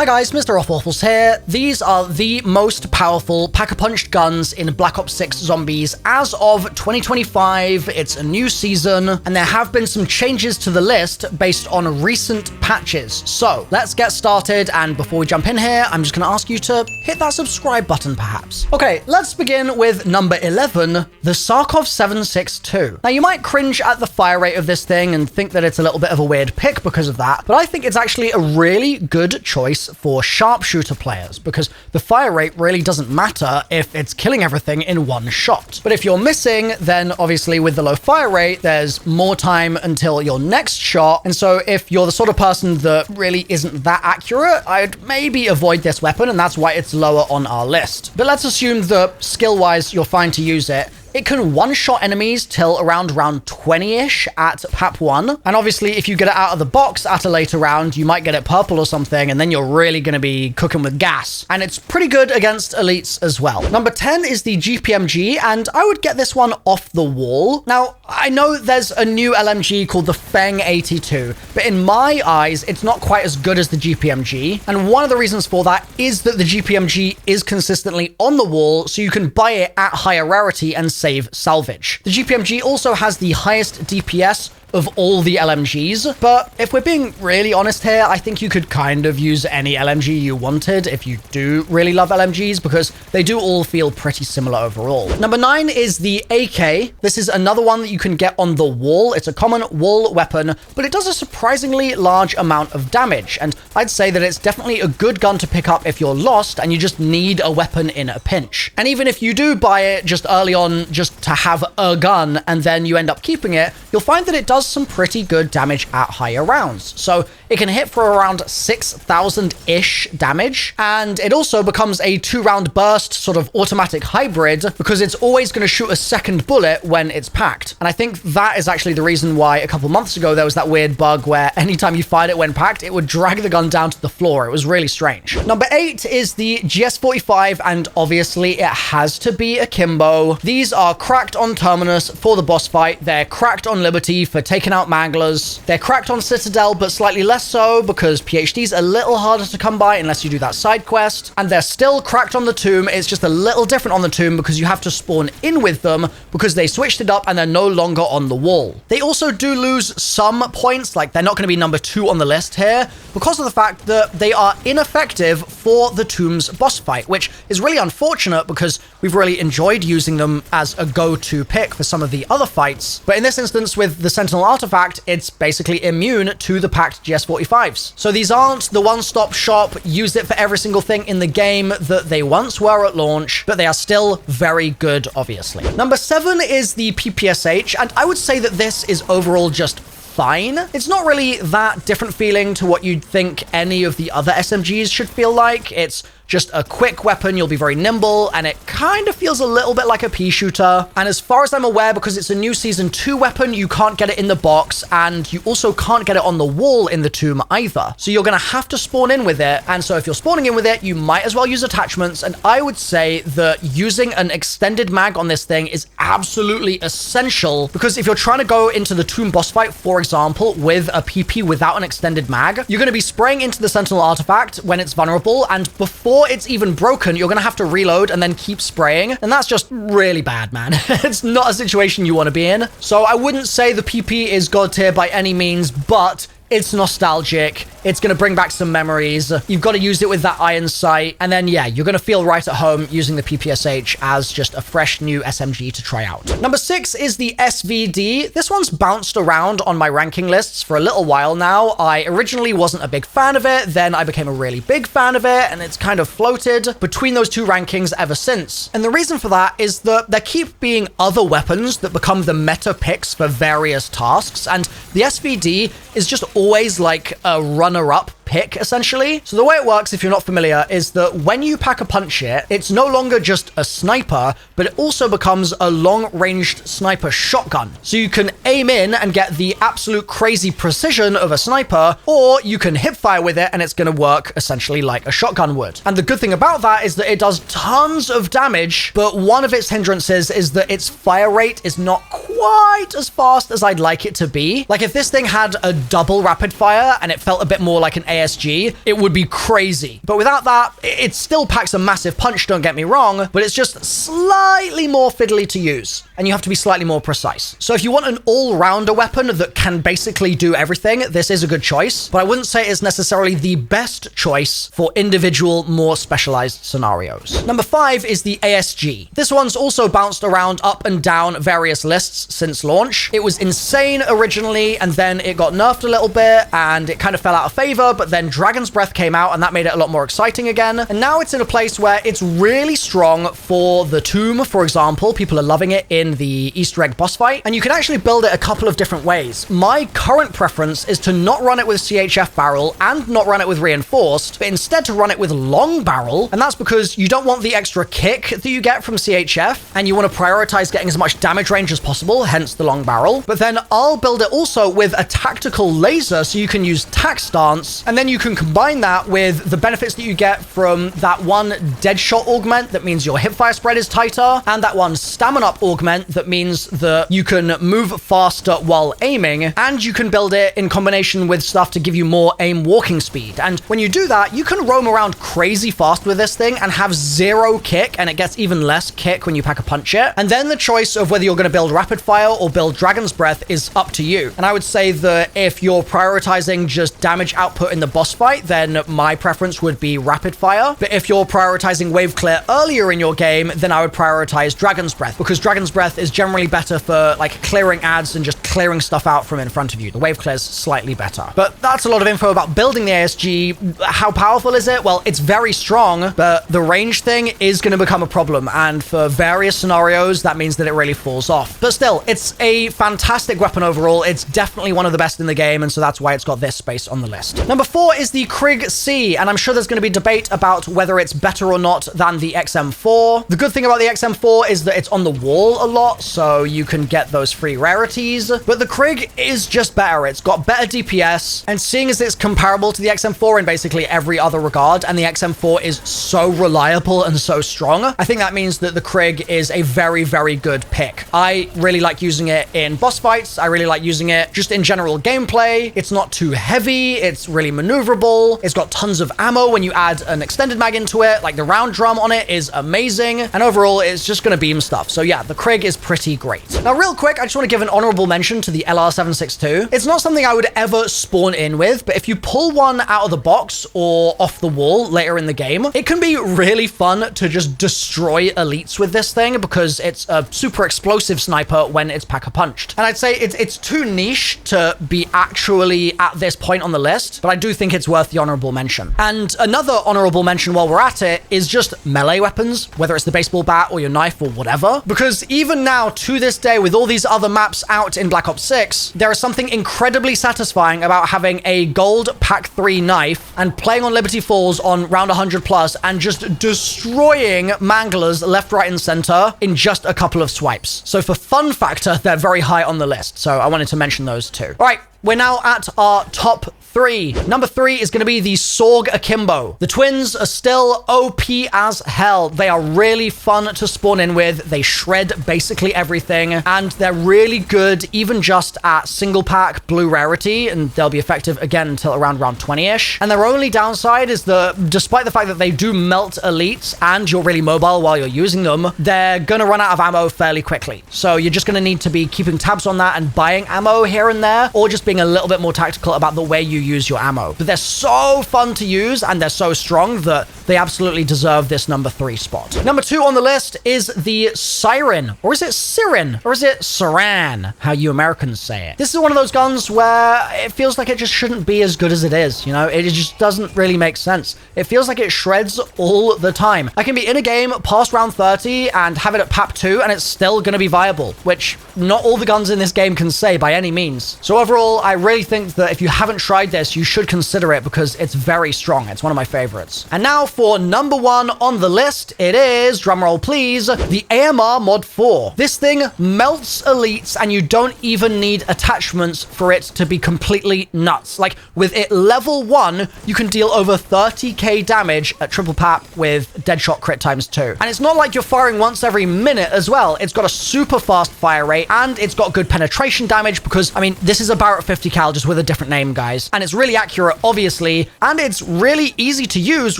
Hi guys, MrRoflWaffles here. These are the most powerful pack-a-punched guns in Black Ops 6 Zombies as of 2025. It's a new season, and there have been some changes to the list based on recent patches. So let's get started, and before we jump in here, I'm just going to ask you to hit that subscribe button perhaps. Okay, let's begin with number 11, the Sarkov 762. Now you might cringe at the fire rate of this thing and think that it's a little bit of a weird pick because of that, but I think it's actually a really good choice for sharpshooter players because the fire rate really doesn't matter if it's killing everything in one shot. But if you're missing, then obviously with the low fire rate, there's more time until your next shot. And so if you're the sort of person that really isn't that accurate, I'd maybe avoid this weapon, and that's why it's lower on our list. But let's assume that skill-wise, you're fine to use it. It can one-shot enemies till around round 20-ish at PAP 1. And obviously, if you get it out of the box at a later round, you might get it purple or something, and then you're really going to be cooking with gas. And it's pretty good against elites as well. Number 10 is the GPMG, and I would get this one off the wall. Now, I know there's a new LMG called the Feng 82, but in my eyes, it's not quite as good as the GPMG. And one of the reasons for that is that the GPMG is consistently on the wall, so you can buy it at higher rarity and save salvage. The GPMG also has the highest DPS of all the LMGs, but if we're being really honest here, I think you could kind of use any LMG you wanted if you do really love LMGs, because they do all feel pretty similar overall. Number 9 is the AK. This is another one that you can get on the wall. It's a common wall weapon, but it does a surprisingly large amount of damage, and I'd say that it's definitely a good gun to pick up if you're lost and you just need a weapon in a pinch. And even if you do buy it just early on just to have a gun and then you end up keeping it, you'll find that it does some pretty good damage at higher rounds. So it can hit for around 6,000-ish damage, and it also becomes a 2-round burst sort of automatic hybrid because it's always going to shoot a second bullet when it's packed. And I think that is actually the reason why a couple months ago there was that weird bug where anytime you fired it when packed, it would drag the gun down to the floor. It was really strange. Number 8 is the GS45, and obviously it has to be akimbo. These are cracked on Terminus for the boss fight. They're cracked on Liberty for taking out Manglers. They're cracked on Citadel, but slightly less so because PhD's a little harder to come by unless you do that side quest. And they're still cracked on the Tomb. It's just a little different on the Tomb because you have to spawn in with them because they switched it up and they're no longer on the wall. They also do lose some points, like they're not going to be number 2 on the list here because of the fact that they are ineffective for the Tomb's boss fight, which is really unfortunate because we've really enjoyed using them as a go-to pick for some of the other fights. But in this instance with the Sentinel artifact, it's basically immune to the packed GS45s. So these aren't the one-stop shop, use it for every single thing in the game that they once were at launch, but they are still very good, obviously. Number 7 is the PPSh, and I would say that this is overall just fine. It's not really that different feeling to what you'd think any of the other SMGs should feel like. It's just a quick weapon, you'll be very nimble, and it kind of feels a little bit like a pea shooter. And as far as I'm aware, because it's a new Season 2 weapon, you can't get it in the box, and you also can't get it on the wall in the Tomb either. So you're going to have to spawn in with it, and so if you're spawning in with it, you might as well use attachments, and I would say that using an extended mag on this thing is absolutely essential, because if you're trying to go into the Tomb boss fight, for example, with a PP without an extended mag, you're going to be spraying into the Sentinel artifact when it's vulnerable, and before it's even broken, you're going to have to reload and then keep spraying. And that's just really bad, man. It's not a situation you want to be in. So I wouldn't say the PP is god tier by any means, but it's nostalgic. It's going to bring back some memories. You've got to use it with that iron sight. And then, yeah, you're going to feel right at home using the PPSh as just a fresh new SMG to try out. Number 6 is the SVD. This one's bounced around on my ranking lists for a little while now. I originally wasn't a big fan of it. Then I became a really big fan of it. And it's kind of floated between those two rankings ever since. And the reason for that is that there keep being other weapons that become the meta picks for various tasks. And the SVD is just always like a runner-up pick, essentially. So the way it works, if you're not familiar, is that when you pack a punch it, it's no longer just a sniper, but it also becomes a long-ranged sniper shotgun. So you can aim in and get the absolute crazy precision of a sniper, or you can hip fire with it and it's going to work essentially like a shotgun would. And the good thing about that is that it does tons of damage, but one of its hindrances is that its fire rate is not quite quite as fast as I'd like it to be. Like, if this thing had a double rapid fire and it felt a bit more like an ASG, it would be crazy. But without that, it still packs a massive punch, don't get me wrong, but it's just slightly more fiddly to use, and you have to be slightly more precise. So if you want an all-rounder weapon that can basically do everything, this is a good choice, but I wouldn't say it's necessarily the best choice for individual, more specialized scenarios. Number 5 is the ASG. This one's also bounced around up and down various lists since launch. It was insane originally, and then it got nerfed a little bit, and it kind of fell out of favor, but then Dragon's Breath came out, and that made it a lot more exciting again. And now it's in a place where it's really strong for the Tomb, for example. People are loving it in the Easter egg boss fight, and you can actually build it a couple of different ways. My current preference is to not run it with CHF barrel and not run it with reinforced, but instead to run it with long barrel, and that's because you don't want the extra kick that you get from CHF, and you want to prioritize getting as much damage range as possible, hence the long barrel. But then I'll build it also with a tactical laser, so you can use tac stance, and then you can combine that with the benefits that you get from that one dead shot augment that means your hipfire spread is tighter, and that one stamina up augment that means that you can move faster while aiming, and you can build it in combination with stuff to give you more aim walking speed. And when you do that, you can roam around crazy fast with this thing and have 0 kick, and it gets even less kick when you pack a punch it. And then the choice of whether you're going to build rapid fire or build Dragon's Breath is up to you. And I would say that if you're prioritizing just damage output in the boss fight, then my preference would be rapid fire. But if you're prioritizing wave clear earlier in your game, then I would prioritize Dragon's Breath, because Dragon's Breath is generally better for like clearing ads and just clearing stuff out from in front of you. The wave clear's slightly better. But that's a lot of info about building the ASG. How powerful is it? Well, it's very strong, but the range thing is going to become a problem, and for various scenarios, that means that it really falls off. But still, it's a fantastic weapon overall. It's definitely one of the best in the game, and so that's why it's got this space on the list. Number 4 is the Krieg C, and I'm sure there's going to be debate about whether it's better or not than the XM4. The good thing about the XM4 is that it's on the wall a lot, so you can get those free rarities, but the Krieg is just better. It's got better DPS, and seeing as it's comparable to the XM4 in basically every other regard, and the XM4 is so reliable and so strong, I think that means that the Krieg is a very, very good pick. I really like using it in boss fights. I really like using it just in general gameplay. It's not too heavy. It's really maneuverable. It's got tons of ammo when you add an extended mag into it. Like, the round drum on it is amazing, and overall it's just going to beam stuff. So yeah, the Krieg is pretty great. Now, real quick, I just want to give an honorable mention to the LR762. It's not something I would ever spawn in with, but if you pull one out of the box or off the wall later in the game, it can be really fun to just destroy elites with this thing, because it's a super explosive sniper when it's pack-a-punched. And I'd say it's too niche to be actually at this point on the list, but I do think it's worth the honorable mention. And another honorable mention while we're at it is just melee weapons, whether it's the baseball bat or your knife or whatever, because even now, to this day, with all these other maps out in Black Ops 6, there is something incredibly satisfying about having a gold pack 3 knife and playing on Liberty Falls on round 100 plus and just destroying manglers left, right, and center in just a couple of swipes. So for fun factor, they're very high on the list. So I wanted to mention those too. All right. We're now at our top 3. Number 3 is going to be the Sorg Akimbo. The twins are still OP as hell. They are really fun to spawn in with. They shred basically everything, and they're really good even just at single pack blue rarity, and they'll be effective again until around round 20-ish. And their only downside is that despite the fact that they do melt elites and you're really mobile while you're using them, they're going to run out of ammo fairly quickly. So you're just going to need to be keeping tabs on that and buying ammo here and there, or just being a little bit more tactical about the way you use your ammo. But they're so fun to use and they're so strong that they absolutely deserve this number 3 spot. Number 2 on the list is the Siren, or is it Siren, or is it Saran, how you Americans say it. This is one of those guns where it feels like it just shouldn't be as good as it is. You know, it just doesn't really make sense. It feels like it shreds all the time. I can be in a game past round 30 and have it at PAP 2 and it's still going to be viable, which not all the guns in this game can say by any means. So overall, I really think that if you haven't tried this, you should consider it because it's very strong. It's one of my favorites. And now for number 1 on the list, it is, drumroll please, the AMR Mod 4. This thing melts elites and you don't even need attachments for it to be completely nuts. Like with it level 1, you can deal over 30k damage at triple pap with deadshot crit times 2. And it's not like you're firing once every minute as well. It's got a super fast fire rate and it's got good penetration damage because, I mean, this is a Barrett 50 cal just with a different name, guys. And it's really accurate, obviously, and it's really easy to use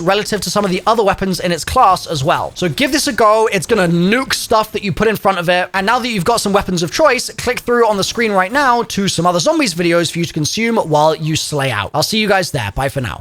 relative to some of the other weapons in its class as well. So give this a go. It's gonna nuke stuff that you put in front of it. And now that you've got some weapons of choice, click through on the screen right now to some other zombies videos for you to consume while you slay out. I'll see you guys there. Bye for now.